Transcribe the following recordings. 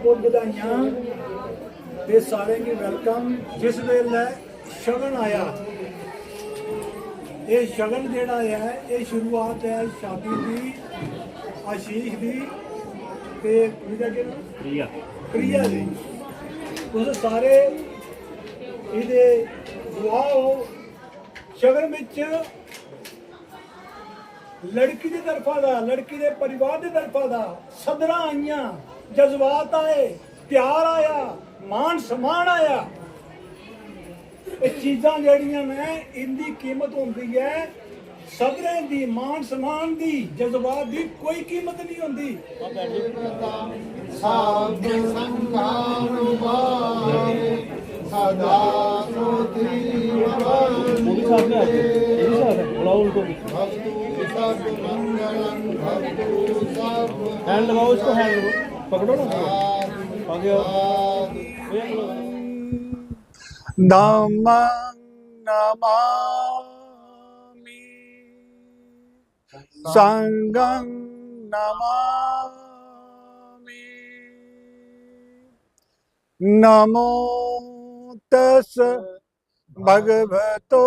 बहुत बधाइयां ते सारें की वेलकम। जिस वेले शगन आया, ये शगन जेड़ा है ये शुरुआत है शादी की, आशीष की ते प्रिया दी। तुस सारे इहदे दुआओ। शगन विच लड़की की तरफा दा, लड़की के परिवार की तरफा दा सदरा आईयां, जज्बात आए, प्यार आया, मान सम्मान आया। ये चीज़ां जड़ियां ने इनकी कीमत होंदी है सदरें दी, मान सम्मान दी, जज्बात दी कोई कीमत नहीं होंदी। हैंड लगाओ इसको, हैंड पकड़ो ना, नमः नमामि संगं नमामि। नमो तस् भगवतो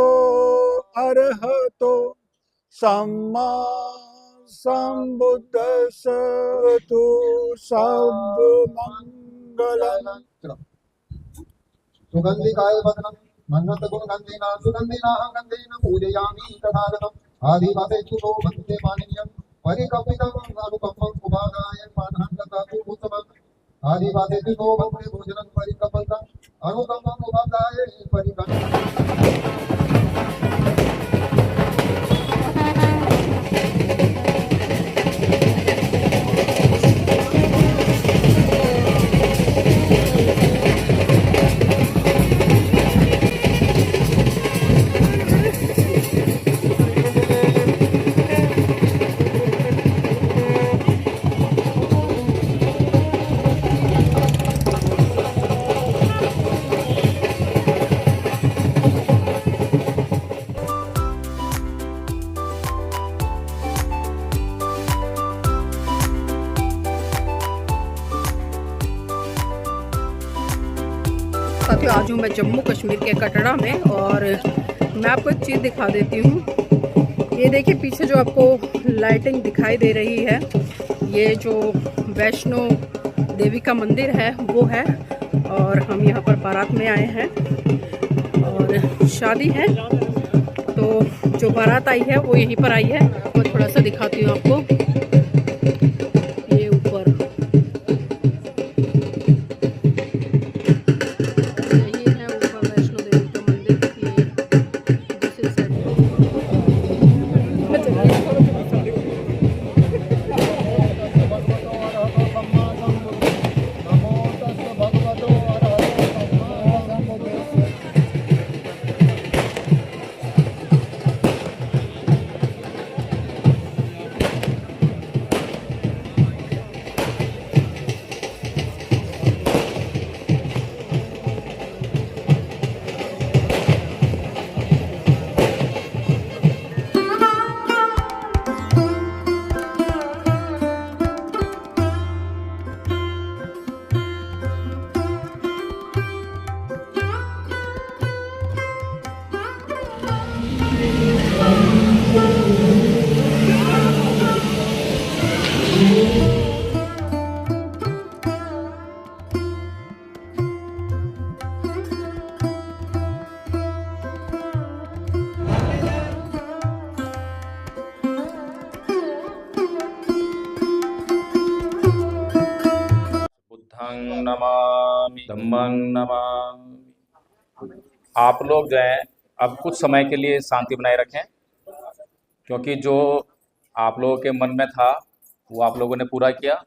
अरहतो सम्मा संबुद्धस्स। तु सब मंगलम्। सुगंधिकाय वदनम मन्वत गुणगंधेन सुगंधिना गंधेन पूजयामि तथागतम्। आदिवासेषु नो वन्दे माननीयं परिकल्पितं अनुकम्पम् उपादाय पानहं उत्सवम्। आदिवासेषु नो वन्दे भोजनं परिकल्पितं अनुकम्पम् उपादाय साथियों, आज हूँ मैं जम्मू कश्मीर के कटरा में और मैं आपको एक चीज़ दिखा देती हूँ। ये देखिए पीछे जो आपको लाइटिंग दिखाई दे रही है, ये जो वैष्णो देवी का मंदिर है वो है। और हम यहाँ पर बारात में आए हैं और शादी है, तो जो बारात आई है वो यहीं पर आई है। मैं थोड़ा सा दिखाती हूँ आपको। ये ऊपर नमामि धम्मं नमामि। आप लोग जो हैं अब कुछ समय के लिए शांति बनाए रखें, क्योंकि जो आप लोगों के मन में था वो आप लोगों ने पूरा किया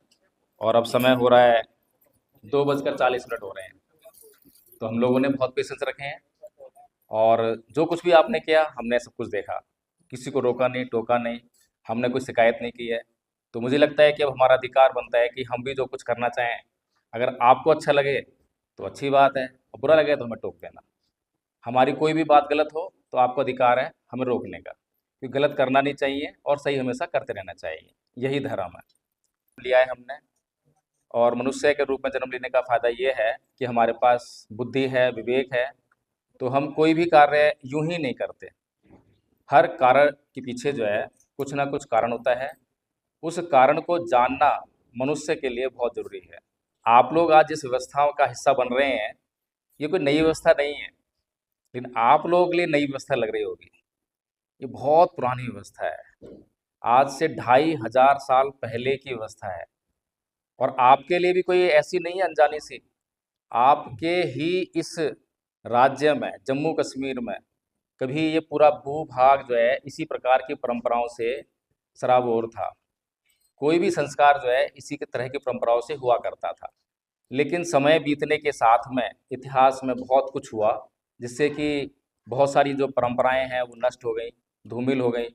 और अब समय हो रहा है 2:40 हो रहे हैं। तो हम लोगों ने बहुत पेशेंस रखे हैं और जो कुछ भी आपने किया हमने सब कुछ देखा, किसी को रोका नहीं, टोका नहीं, हमने कोई शिकायत नहीं की है। तो मुझे लगता है कि अब हमारा अधिकार बनता है कि हम भी जो कुछ करना चाहें, अगर आपको अच्छा लगे तो अच्छी बात है और बुरा लगे तो हमें टोक देना। हमारी कोई भी बात गलत हो तो आपको अधिकार है हमें रोकने का, क्योंकि गलत करना नहीं चाहिए और सही हमेशा करते रहना चाहिए, यही धर्म है। लिया है हमने और मनुष्य के रूप में जन्म लेने का फ़ायदा ये है कि हमारे पास बुद्धि है, विवेक है, तो हम कोई भी कार्य यूं ही नहीं करते। हर कारण के पीछे जो है कुछ ना कुछ कारण होता है। उस कारण को जानना मनुष्य के लिए बहुत ज़रूरी है। आप लोग आज जिस व्यवस्थाओं का हिस्सा बन रहे हैं, ये कोई नई व्यवस्था नहीं है, लेकिन आप लोगों के लिए नई व्यवस्था लग रही होगी। ये बहुत पुरानी व्यवस्था है, आज से 2500 साल पहले की व्यवस्था है, और आपके लिए भी कोई ऐसी नहीं है अनजानी सी। आपके ही इस राज्य में, जम्मू कश्मीर में, कभी ये पूरा भूभाग जो है इसी प्रकार की परंपराओं से सराबोर था। कोई भी संस्कार जो है इसी के तरह की परंपराओं से हुआ करता था। लेकिन समय बीतने के साथ में इतिहास में बहुत कुछ हुआ, जिससे कि बहुत सारी जो परंपराएं हैं वो नष्ट हो गई, धूमिल हो गई,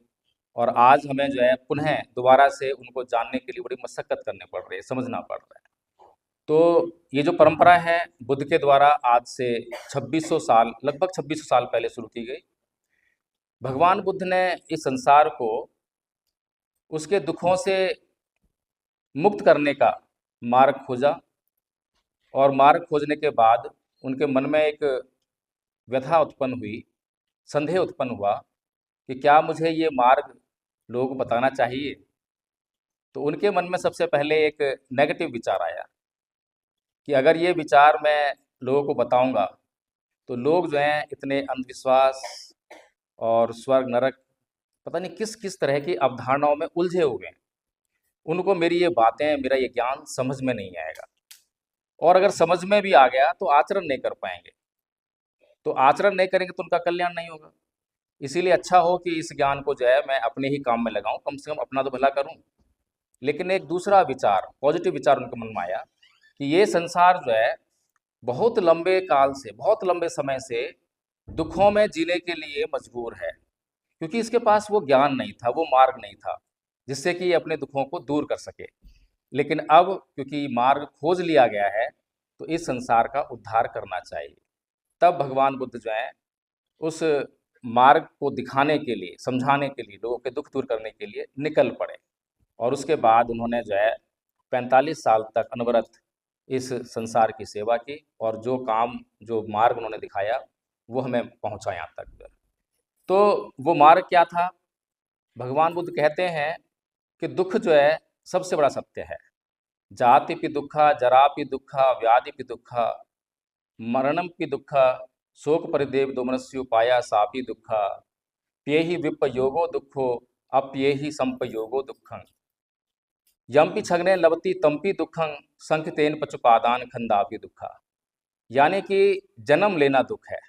और आज हमें जो है पुनः दोबारा से उनको जानने के लिए बड़ी मशक्कत करनी पड़ रही है, समझना पड़ रहा है। तो ये जो परंपरा है बुद्ध के द्वारा आज से 2600 साल, लगभग 2600 साल पहले शुरू की गई। भगवान बुद्ध ने इस संसार को उसके दुखों से मुक्त करने का मार्ग खोजा, और मार्ग खोजने के बाद उनके मन में एक व्यथा उत्पन्न हुई, संदेह उत्पन्न हुआ कि क्या मुझे ये मार्ग लोगों को बताना चाहिए। तो उनके मन में सबसे पहले एक नेगेटिव विचार आया कि अगर ये विचार मैं लोगों को बताऊंगा तो लोग जो हैं इतने अंधविश्वास और स्वर्ग नरक पता नहीं किस किस तरह की अवधारणाओं में उलझे हुए हैं, उनको मेरी ये बातें, मेरा ये ज्ञान समझ में नहीं आएगा, और अगर समझ में भी आ गया तो आचरण नहीं कर पाएंगे, तो आचरण नहीं करेंगे तो उनका कल्याण नहीं होगा। इसीलिए अच्छा हो कि इस ज्ञान को जो है मैं अपने ही काम में लगाऊं, कम से कम अपना तो भला करूं। लेकिन एक दूसरा विचार, पॉजिटिव विचार उनके मन में आया कि ये संसार जो है बहुत लंबे काल से, बहुत लंबे समय से दुखों में जीने के लिए मजबूर है, क्योंकि इसके पास वो ज्ञान नहीं था, वो मार्ग नहीं था जिससे कि ये अपने दुखों को दूर कर सके। लेकिन अब क्योंकि मार्ग खोज लिया गया है तो इस संसार का उद्धार करना चाहिए। तब भगवान बुद्ध जो है उस मार्ग को दिखाने के लिए, समझाने के लिए, लोगों के दुख दूर करने के लिए निकल पड़े, और उसके बाद उन्होंने जो है 45 साल तक अनवरत इस संसार की सेवा की, और जो काम, जो मार्ग उन्होंने दिखाया वो हमें पहुंचा यहाँ तक। तो वो मार्ग क्या था? भगवान बुद्ध कहते हैं कि दुख जो है सबसे बड़ा सत्य है। जाति पि दुखा, जरा पि दुखा, व्याधि पि दुखा, मरणम पि दुखा, शोक परिदेव दोमनस्यु पाया सापि दुखा, प्येहि विप्प योगो दुखो, अप्येहि संप योगो दुखं, यम्पि छग्ने लवति तम्पि दुखं, संख्यतेन पचुपादान खंदापि दुखा। यानी कि जन्म लेना दुख है,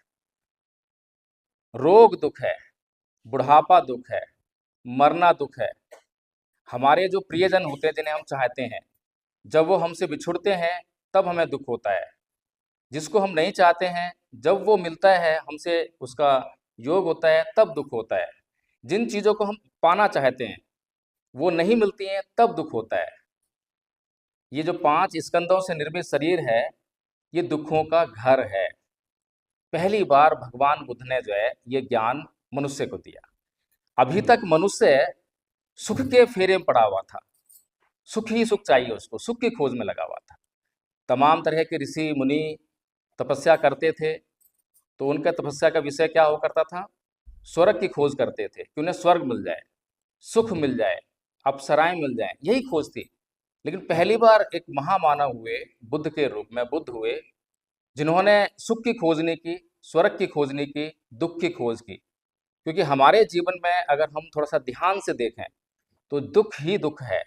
रोग दुख है, बुढ़ापा दुख है, मरना दुख है। हमारे जो प्रियजन होते हैं, जिन्हें हम चाहते हैं, जब वो हमसे बिछुड़ते हैं तब हमें दुख होता है। जिसको हम नहीं चाहते हैं, जब वो मिलता है हमसे, उसका योग होता है, तब दुख होता है। जिन चीज़ों को हम पाना चाहते हैं वो नहीं मिलती हैं, तब दुख होता है। ये जो 5 स्कंदों से निर्मित शरीर है, ये दुखों का घर है। पहली बार भगवान बुद्ध ने जो है ये ज्ञान मनुष्य को दिया। अभी तक मनुष्य सुख के फेरे में पड़ा हुआ था, सुख ही सुख चाहिए उसको, सुख की खोज में लगा हुआ था। तमाम तरह के ऋषि मुनि तपस्या करते थे, तो उनका तपस्या का विषय क्या हो करता था? स्वर्ग की खोज करते थे कि उन्हें स्वर्ग मिल जाए, सुख मिल जाए, अप्सराएं मिल जाए, यही खोज थी। लेकिन पहली बार एक महामानव हुए, बुद्ध के रूप में बुद्ध हुए, जिन्होंने सुख की खोज नहीं की, स्वर्ग की खोज नहीं की, दुख की खोज की। क्योंकि हमारे जीवन में अगर हम थोड़ा सा ध्यान से देखें तो दुख ही दुख है।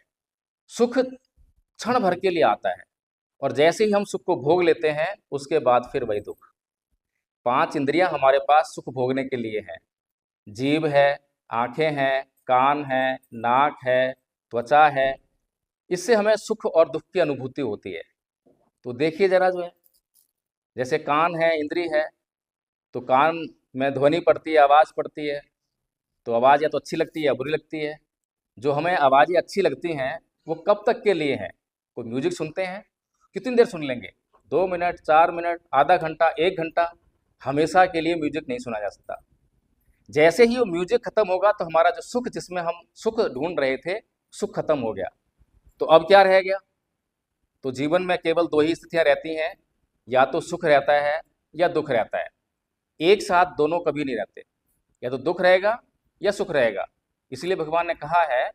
सुख क्षण भर के लिए आता है, और जैसे ही हम सुख को भोग लेते हैं उसके बाद फिर वही दुख। 5 इंद्रियां हमारे पास सुख भोगने के लिए हैं। जीभ है, आंखें हैं, कान है, नाक है, त्वचा है, इससे हमें सुख और दुख की अनुभूति होती है। तो देखिए जरा, जो है जैसे कान है, इंद्री है, तो कान में ध्वनि पड़ती है, आवाज़ पड़ती है, तो आवाज़ या तो अच्छी लगती है या बुरी लगती है। जो हमें आवाज़ें अच्छी लगती हैं वो कब तक के लिए हैं? कोई म्यूजिक सुनते हैं, कितनी देर सुन लेंगे? 2 मिनट, 4 मिनट, आधा घंटा, 1 घंटा। हमेशा के लिए म्यूजिक नहीं सुना जा सकता। जैसे ही वो म्यूजिक खत्म होगा तो हमारा जो सुख, जिसमें हम सुख ढूंढ रहे थे, सुख खत्म हो गया। तो अब क्या रह गया? तो जीवन में केवल दो ही स्थितियां रहती हैं, या तो सुख रहता है या दुख रहता है। एक साथ दोनों कभी नहीं रहते, या तो दुख रहेगा या सुख रहेगा। इसलिए भगवान ने कहा है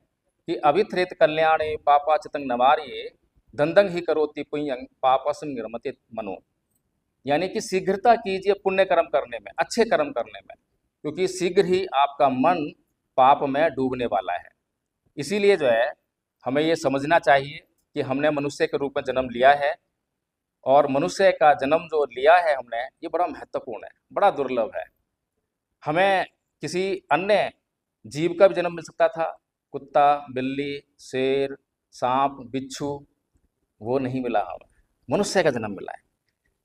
कि अभिथ्रेत कल्याणे पापा चितंग नवार्ये दंदंग ही करोति पुण्यं पापसं निर्मते मनो। यानी कि शीघ्रता कीजिए पुण्य कर्म करने में, अच्छे कर्म करने में, क्योंकि शीघ्र ही आपका मन पाप में डूबने वाला है। इसीलिए जो है हमें ये समझना चाहिए कि हमने मनुष्य के रूप में जन्म लिया है, और मनुष्य का जन्म जो लिया है हमने, ये बड़ा महत्वपूर्ण है, बड़ा दुर्लभ है। हमें किसी अन्य जीव का भी जन्म मिल सकता था, कुत्ता, बिल्ली, शेर, सांप, बिच्छू, वो नहीं मिला, हमें मनुष्य का जन्म मिला है।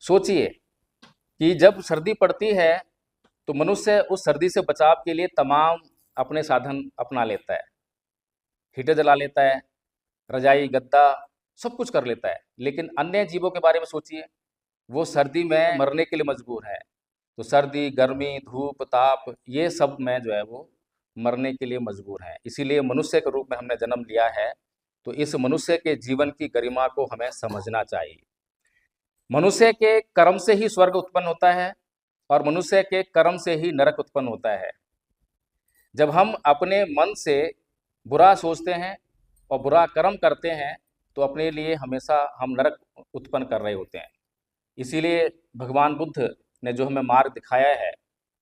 सोचिए कि जब सर्दी पड़ती है तो मनुष्य उस सर्दी से बचाव के लिए तमाम अपने साधन अपना लेता है, हीटर जला लेता है, रजाई, गद्दा, सब कुछ कर लेता है। लेकिन अन्य जीवों के बारे में सोचिए, वो सर्दी में मरने के लिए मजबूर है। तो सर्दी, गर्मी, धूप, ताप, ये सब में जो है वो मरने के लिए मजबूर है। इसीलिए मनुष्य के रूप में हमने जन्म लिया है, तो इस मनुष्य के जीवन की गरिमा को हमें समझना चाहिए। मनुष्य के कर्म से ही स्वर्ग उत्पन्न होता है, और मनुष्य के कर्म से ही नरक उत्पन्न होता है। जब हम अपने मन से बुरा सोचते हैं और बुरा कर्म करते हैं, तो अपने लिए हमेशा हम नरक उत्पन्न कर रहे होते हैं। इसीलिए भगवान बुद्ध ने जो हमें मार्ग दिखाया है,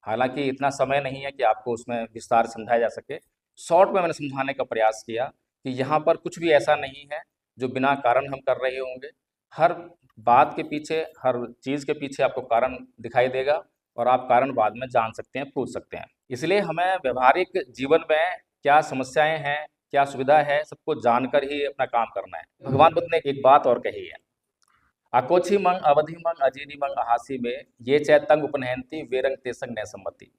हालांकि इतना समय नहीं है कि आपको उसमें विस्तार समझाया जा सके, शॉर्ट में मैंने समझाने का प्रयास किया कि यहाँ पर कुछ भी ऐसा नहीं है जो बिना कारण हम कर रहे होंगे। हर बात के पीछे, हर चीज़ के पीछे आपको कारण दिखाई देगा, और आप कारण बाद में जान सकते हैं, पूछ सकते हैं। इसलिए हमें व्यवहारिक जीवन में क्या समस्याएं हैं, क्या सुविधा है, सबको जानकर ही अपना काम करना है। भगवान बुद्ध ने एक बात और कही है, अकोछि मंग अवधि मंग अजीनी मंग अहासी में ये चैतंग उपनहंती वेरंग तेसंग न सम्मति।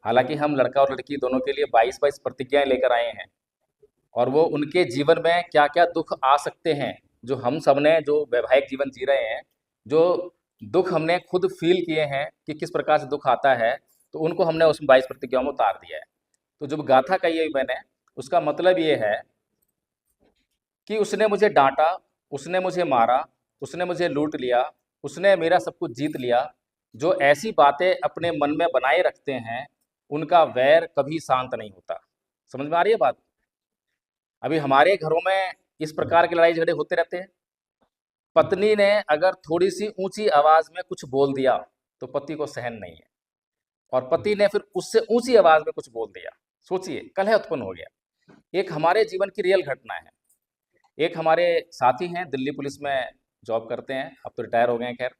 हालांकि हम लड़का और लड़की दोनों के लिए 22-22 प्रतिज्ञाएं लेकर आए हैं, और वो उनके जीवन में क्या क्या दुख आ सकते हैं, जो हम सब ने जो वैवाहिक जीवन जी रहे हैं, जो दुख हमने खुद फील किए हैं कि किस प्रकार से दुख आता है, तो उनको हमने उस 22 प्रतिज्ञाओं में उतार दिया है। तो जब गाथा कही है मैंने, उसका मतलब ये है कि उसने मुझे डांटा, उसने मुझे मारा, उसने मुझे लूट लिया, उसने मेरा सब कुछ जीत लिया। जो ऐसी बातें अपने मन में बनाए रखते हैं, उनका वैर कभी शांत नहीं होता। समझ में आ रही है बात? अभी हमारे घरों में इस प्रकार के लड़ाई झगड़े होते रहते हैं। पत्नी ने अगर थोड़ी सी ऊंची आवाज में कुछ बोल दिया तो पति को सहन नहीं है, और पति ने फिर उससे ऊंची आवाज में कुछ बोल दिया, सोचिए कलह उत्पन्न हो गया। एक हमारे जीवन की रियल घटना है। एक हमारे साथी हैं, दिल्ली पुलिस में जॉब करते हैं, अब तो रिटायर हो गए हैं खैर।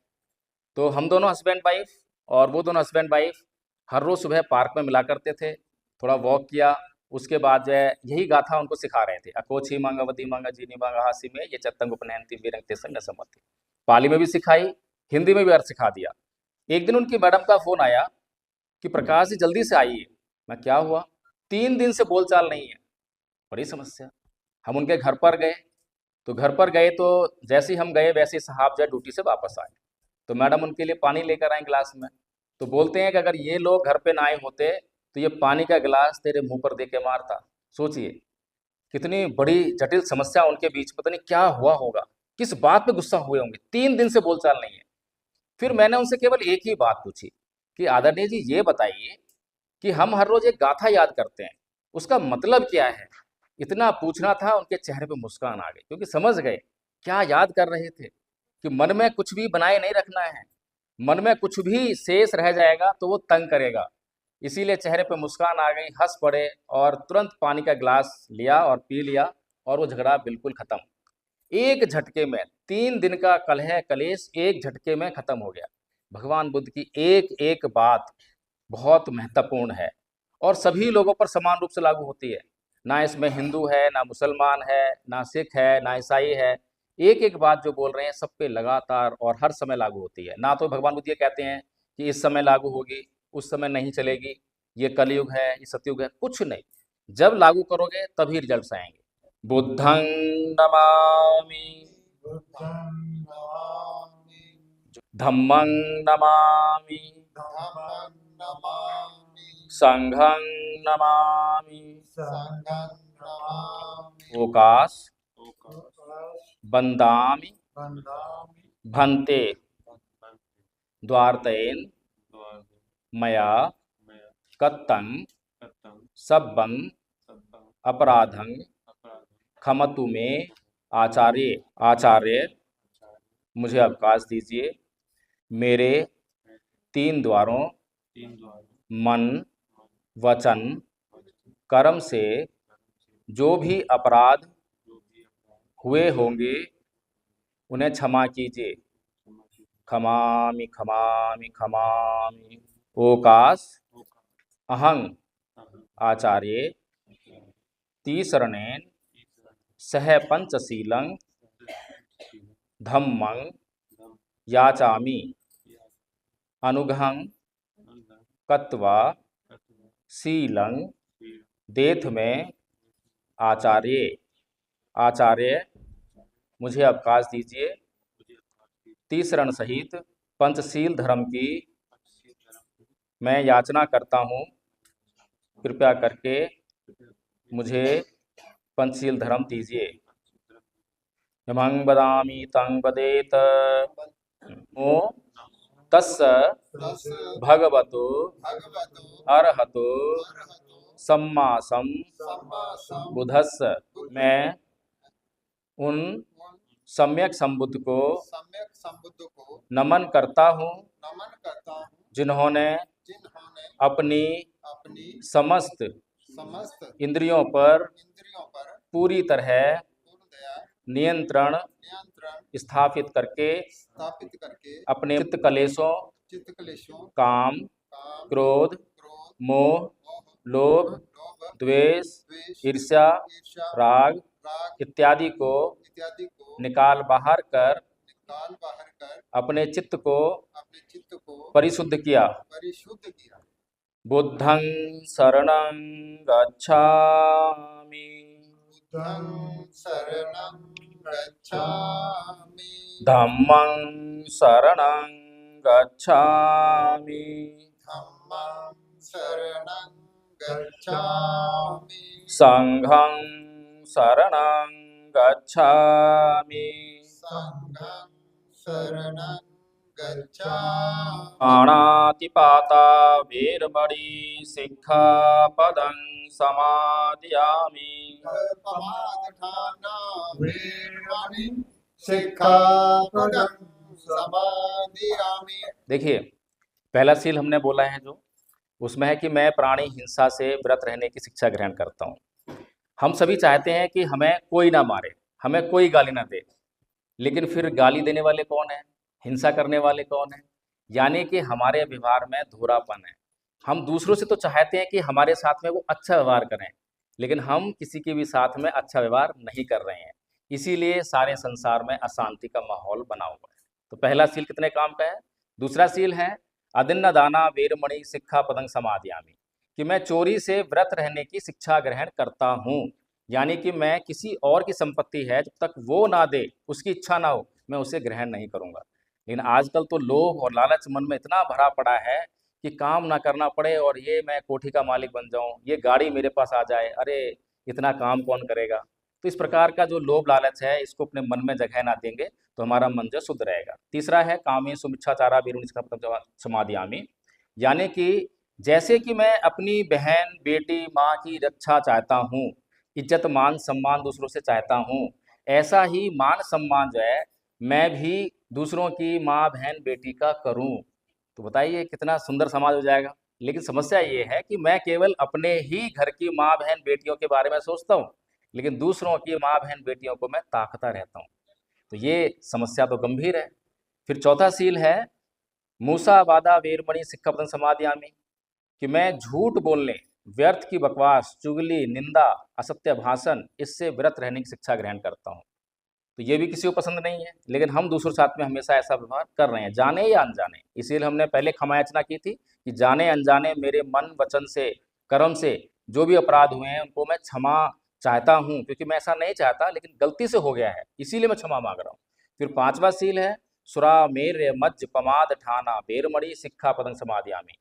तो हम दोनों हस्बैंड वाइफ, और वो दोनों हस्बैंड वाइफ हर रोज सुबह पार्क में मिला करते थे, थोड़ा वॉक किया, उसके बाद जो है यही गाथा उनको सिखा रहे थे, अकोछि मंग अवधि मंग अजीनी मंग अहासी में ये चतंग उपनयंती वीरंग तेसंग न सम्मति। पाली में भी सिखाई, हिंदी में भी अर्थ सिखा दिया। एक दिन उनकी मैडम का फोन आया कि प्रकाश जी जल्दी से आइए। मैं क्या हुआ? 3 दिन से बोलचाल नहीं है, बड़ी समस्या। हम उनके घर पर गए, तो घर पर गए तो जैसे ही हम गए वैसे ही साहब जो ड्यूटी से वापस आए, तो मैडम उनके लिए पानी लेकर आए गिलास में। तो बोलते हैं कि अगर ये लोग घर पे ना आए होते तो ये पानी का गिलास तेरे मुंह पर दे के मारता। सोचिए कितनी बड़ी जटिल समस्या उनके बीच, पता नहीं क्या हुआ होगा, किस बात पे गुस्सा हुए होंगे। 3 दिन से बोलचाल नहीं है। फिर मैंने उनसे केवल एक ही बात पूछी कि आदरणीय जी ये बताइए कि हम हर रोज एक गाथा याद करते हैं, उसका मतलब क्या है? इतना पूछना था, उनके चेहरे पे मुस्कान आ गई, क्योंकि समझ गए क्या याद कर रहे थे कि मन में कुछ भी बनाए नहीं रखना है। मन में कुछ भी शेष रह जाएगा तो वो तंग करेगा। इसीलिए चेहरे पे मुस्कान आ गई, हंस पड़े, और तुरंत पानी का गिलास लिया और पी लिया, और वो झगड़ा बिल्कुल खत्म। एक झटके में 3 दिन का कलह कलेश एक झटके में खत्म हो गया। भगवान बुद्ध की एक एक बात बहुत महत्वपूर्ण है, और सभी लोगों पर समान रूप से लागू होती है। ना इसमें हिंदू है, ना मुसलमान है, ना सिख है, ना ईसाई है। एक एक बात जो बोल रहे हैं सब पे लगातार और हर समय लागू होती है। ना तो भगवान बुद्ध ये कहते हैं कि इस समय लागू होगी, उस समय नहीं चलेगी, ये कलयुग है, ये सतयुग है, कुछ नहीं। जब लागू करोगे तभी रिजल्ट्स आएंगे। बुद्धं नमामि, धम्मं नमामि, संघं नमामि, ओकाश वंदामि भन्ते द्वार्तयेन मया कत्तं सब्बं अपराधं क्षमतु मे आचार्य। आचार्य, मुझे अवकाश दीजिए। मेरे 3 द्वारों मन, वचन, कर्म से जो भी अपराध हुए होंगे उन्हें क्षमा कीजिए। खमामि खमामि खमामि। ओकाश अहं आचार्य तीसरणेन सह पंचशीलं धम्मं याचामि अनुघं कत्वा शीलं देथ में आचार्य। आचार्य, मुझे अवकाश दीजिए। तीसरण सहित पंचशील धर्म की मैं याचना करता हूँ। कृपया करके मुझे पंचशील धर्म दीजिए। यमं वदामि तं वदेत। ओ तस्य भगवतो अरहतो सम्मा बुद्धस्य। मैं उन सम्यक संबुद्ध को नमन करता हूँ जिन्होंने अपनी समस्त इंद्रियों पर पूरी तरह नियंत्रण स्थापित करके अपने चित्त कलेशों काम, क्रोध, मोह, लोभ, द्वेष, ईर्ष्या, राग इत्यादि को निकाल बाहर कर अपने चित्त को परिशुद्ध किया। बुद्धं शरणं गच्छामि। धम्मं शरणं गच्छामि। संघं शरणं गच्छामि। पाणातिपाता वेरमणि सिक्खापदं समादयामि। देखिए, पहला सील हमने बोला है जो उसमें है कि मैं प्राणी हिंसा से व्रत रहने की शिक्षा ग्रहण करता हूँ। हम सभी चाहते हैं कि हमें कोई ना मारे, हमें कोई गाली ना दे, लेकिन फिर गाली देने वाले कौन है, हिंसा करने वाले कौन है? यानी कि हमारे व्यवहार में धूरापन है। हम दूसरों से तो चाहते हैं कि हमारे साथ में वो अच्छा व्यवहार करें, लेकिन हम किसी के भी साथ में अच्छा व्यवहार नहीं कर रहे हैं, इसीलिए सारे संसार में अशांति का माहौल बना हुआ है। तो पहला सील कितने काम का है? दूसरा सील है अदिन्न दाना वेरमणि सिक्खापदं समादयामि, कि मैं चोरी से व्रत रहने की शिक्षा ग्रहण करता हूँ। यानी कि मैं किसी और की संपत्ति है, जब तक वो ना दे, उसकी इच्छा ना हो, मैं उसे ग्रहण नहीं करूँगा। लेकिन आजकल तो लोभ और लालच मन में इतना भरा पड़ा है कि काम ना करना पड़े और ये मैं कोठी का मालिक बन जाऊं, ये गाड़ी मेरे पास आ जाए, अरे इतना काम कौन करेगा। तो इस प्रकार का जो लोभ लालच है, इसको अपने मन में जगह ना देंगे तो हमारा मन जो शुद्ध रहेगा। तीसरा है कामेषु मिच्छाचारा वेरमणि सिक्खापदं समादयामि, यानी कि जैसे कि मैं अपनी बहन, बेटी, माँ की रक्षा चाहता हूँ, इज्जत, मान, सम्मान दूसरों से चाहता हूँ, ऐसा ही मान सम्मान जो है मैं भी दूसरों की माँ, बहन, बेटी का करूँ। तो बताइए कितना सुंदर समाज हो जाएगा। लेकिन समस्या ये है कि मैं केवल अपने ही घर की माँ, बहन, बेटियों के बारे में सोचता हूँ, लेकिन दूसरों की माँ, बहन, बेटियों को मैं ताकता रहता हूँ। तो ये समस्या तो गंभीर है। फिर चौथा सील है मूसा वादा वेरमणि सिक्खापदं समादयामि, कि मैं झूठ बोलने, व्यर्थ की बकवास, चुगली, निंदा, असत्य भाषण, इससे व्रत रहने की शिक्षा ग्रहण करता हूँ। तो ये भी किसी को पसंद नहीं है, लेकिन हम दूसरों के साथ में हमेशा ऐसा व्यवहार कर रहे हैं, जाने या अनजाने। इसीलिए हमने पहले क्षमा याचना की थी कि जाने अनजाने मेरे मन, वचन से, कर्म से जो भी अपराध हुए हैं उनको मैं क्षमा चाहता हूँ, क्योंकि मैं ऐसा नहीं चाहता, लेकिन गलती से हो गया है, इसीलिए मैं क्षमा मांग रहा हूँ। फिर पांचवा सील है सुरा मेर मज्ज पमाद ठाना वेरमणि सिक्खापदं समादयामि,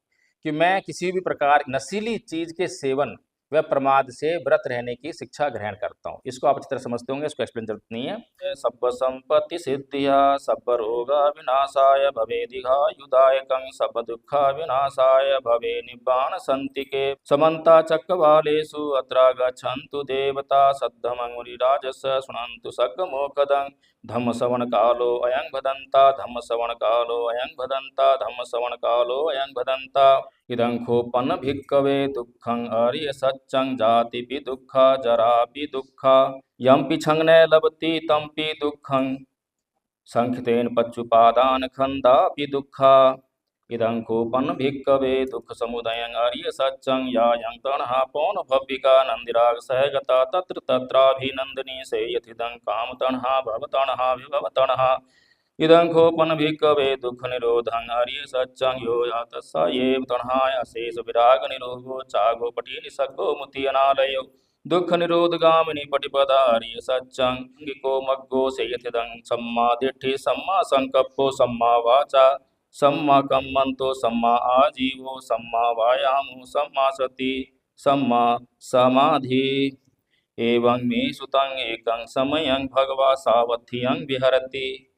कि मैं किसी भी प्रकार नशीली चीज के सेवन वह प्रमाद से व्रत रहने की शिक्षा ग्रहण करता हूँ। इसको आप अच्छी तरह समझते होंगे, इसको एक्सप्लेन जरूरत नहीं है। सब संपत्ति सिद्धिया सब रोगा विनाशाय भवेदिघायुदायकं सब दुःख विनाशाय भवे निब्बाण संतिके समन्ता चक्रवालेषु अत्र गच्छन्तु देवता सद्धमं मुनिराजस शृण्वन्तु सक्कमोकदं धम्म श्रवण कालो अयं भदन्ता धम्म श्रवण कालो अयं भदन्ता धम्म श्रवण कालो अयं भदन्ता इदं खोपन भिक्कवे दुःखं आर्य सच्चं जातिपि दुःखा जरापि दुःखा यम्पि छं न लभति तम्पि दुःखं संखितेन पच्युपादान खन्दापि दुःखा इदं कोपन भिक्कवे दुःख समुदयं आर्य सच्चं यायं तणः पौन भव्यिका नन्दिराग सहगता तत्र तत्राभिनन्दिनी सेयथिदं काम तणः भवतणः विभवतणः इदं कोपन भिक्कवे दुःख निरोधं आर्य सच्चं यो यात स एव तणः अशेष विराग निरोधो चागो पटी निसग्गो मुति अनालयो दुःख निरोधगामिनी पटिपदार्य सच्चं गिको मग्गो सेयथिदं सम्मा दिट्ठि सम्मा संकप्पो सम्मा वाचा सम्मा कम्मन्तो सम्मा आजीवो सम्मा वायामो सम्मा सति सम्मा समाधि एवं मे सुतं एकं समयं भगवा सावधियं विहरति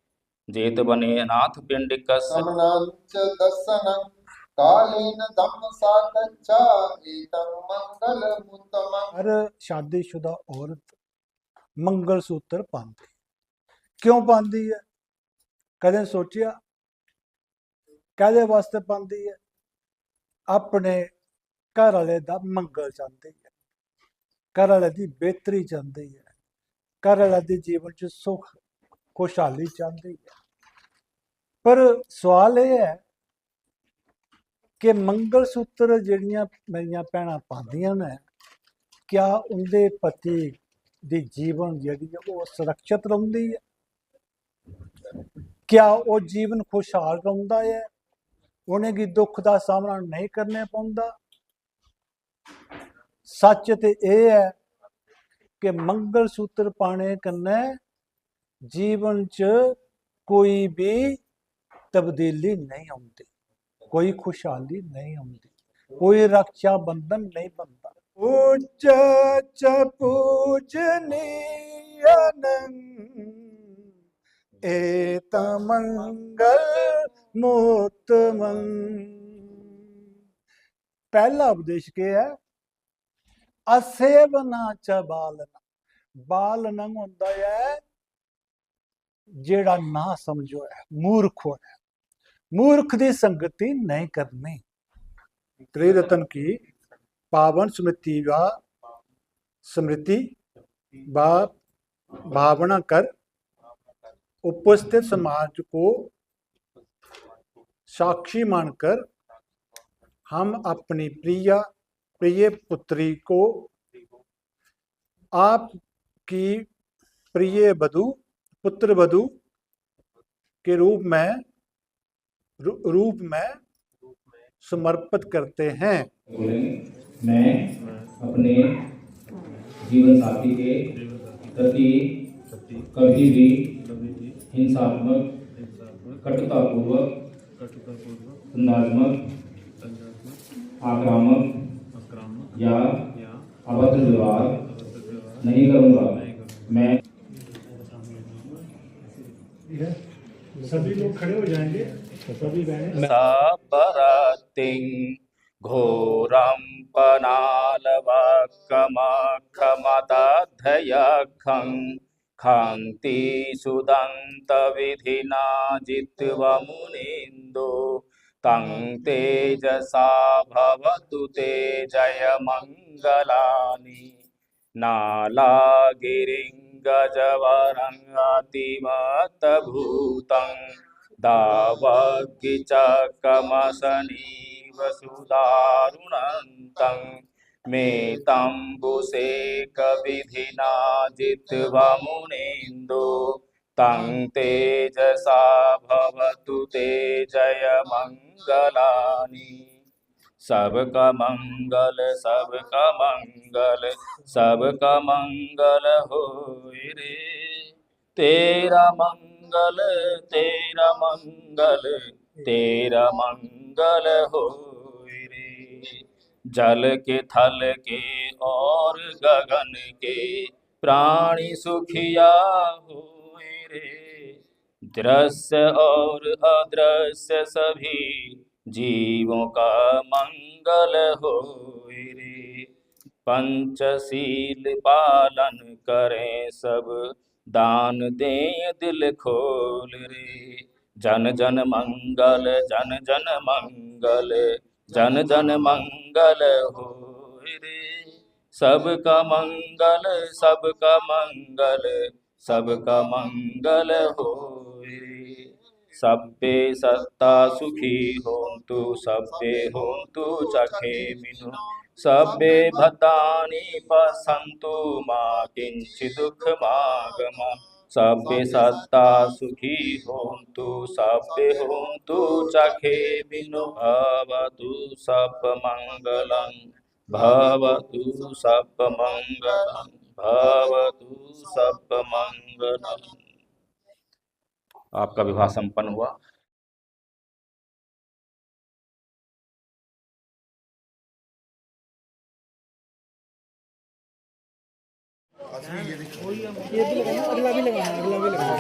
जेतवने नाथ पिंडिकस्य समनांच दर्शनं कालेन धम्म साकच्चा एतं मंगलमुत्तमम्। हर शादीशुदा औरत मंगलसूत्र पाती, क्यों पाती है? कदे सोचिया कहदे वास्ते पाती है? अपने घर वाले दा मंगल चाहती है, घर वाले दी बेहतरी चाहती है, घर वाले दी जीवन च सुख खुशहाली चाहती है। पर सवाल यह है कि मंगलसूत्र जिहड़ियां मेरियां भैणां पांदियां ने, क्या उनके पति दी जीवन जिहड़ी है वो सुरक्षित रहिंदी है? क्या वो जीवन खुशहाल रहिंदा है? उन्हें दुख का सामना नहीं करने पौंदा? सच तो यह है कि मंगलसूत्र पाने कन्नै जीवन च कोई भी तब्दीली नहीं आती, कोई खुशहाली नहीं आती, कोई रक्षा बंधन नहीं बनता। उच्च पूजनीय एत मंगल मोत्तमं। पहला उपदेश क्या है? असेवना च बालना। बालनंग होता है जेड़ा ना समझो है, मूर्ख हो है, मूर्ख की संगति नहीं करनी। त्रिरत्न की पावन स्मृति व स्मृति व भावना कर उपस्थित समाज को साक्षी मानकर हम अपनी प्रिय पुत्री को आपकी प्रिय पुत्र वधू के रूप में समर्पित करते हैं। मैं अपने जीवन साथी के प्रति कभी भी हिंसात्मक, कटुतापूर्वक, संदेहात्मक, आक्रामक या अभद्र व्यवहार नहीं करूँगा। मैं सभी लोग खड़े हो जाएंगे, सभी बहनें। सबरतिं घोरं पनालवकमखमतद्धयखं खान्ति सुदन्त विधिना जित्वा मुनिन्दो तं तेजसा भवतु ते जय मंगलानि नालागिरिं गजवरं अतिमत्तभूतं दावग्गिचकमसनीव सुदारुणन्तं मेतम्बुसेकविधिना जित्वा मुनीन्दो तं तेजसा भवतु ते जय मंगलानि। सबका मंगल सबका मंगल सबका मंगल होए रे, तेरा मंगल तेरा मंगल तेरा मंगल होए रे, जल के थल के और गगन के प्राणी सुखिया होए रे। दृश्य और अदृश्य सभी जीवों का मंगल होए रे। पंचशील पालन करें सब, दान दें दिल खोल रे। जन जन मंगल, जन जन मंगल, जन जन मंगल होए रे। सबका मंगल, सबका मंगल, सबका मंगल होए रे। सब्बे सत्ता सुखी होन्तु, सब्बे होन्तु चखे बिनु। सब्बे भद्राणि पश्यन्तु मा किंचित् दुःखमागम। सब्बे सत्ता सुखी होन्तु, सब्बे होन्तु चखे बिनु। भवतु सर्वमङ्गलं, भवतु सर्वमङ्गलं, भवतु सर्वमङ्गलम्। आपका विवाह संपन्न हुआ। अगला भी लगाना, अगला भी लगाना।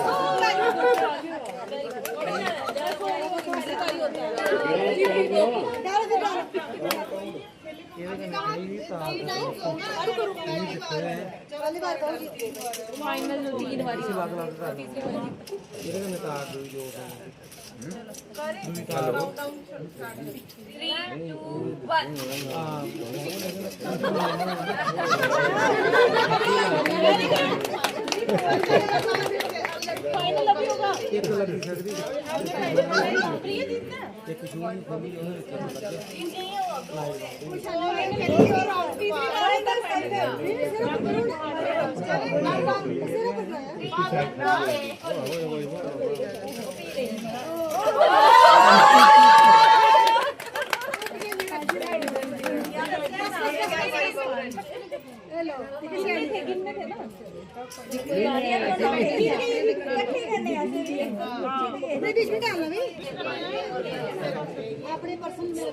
फाइनल अभी होगा। एक तो लगी सकती प्रिय जीतना है। एक कुछ नहीं खोली अपने पर्सन में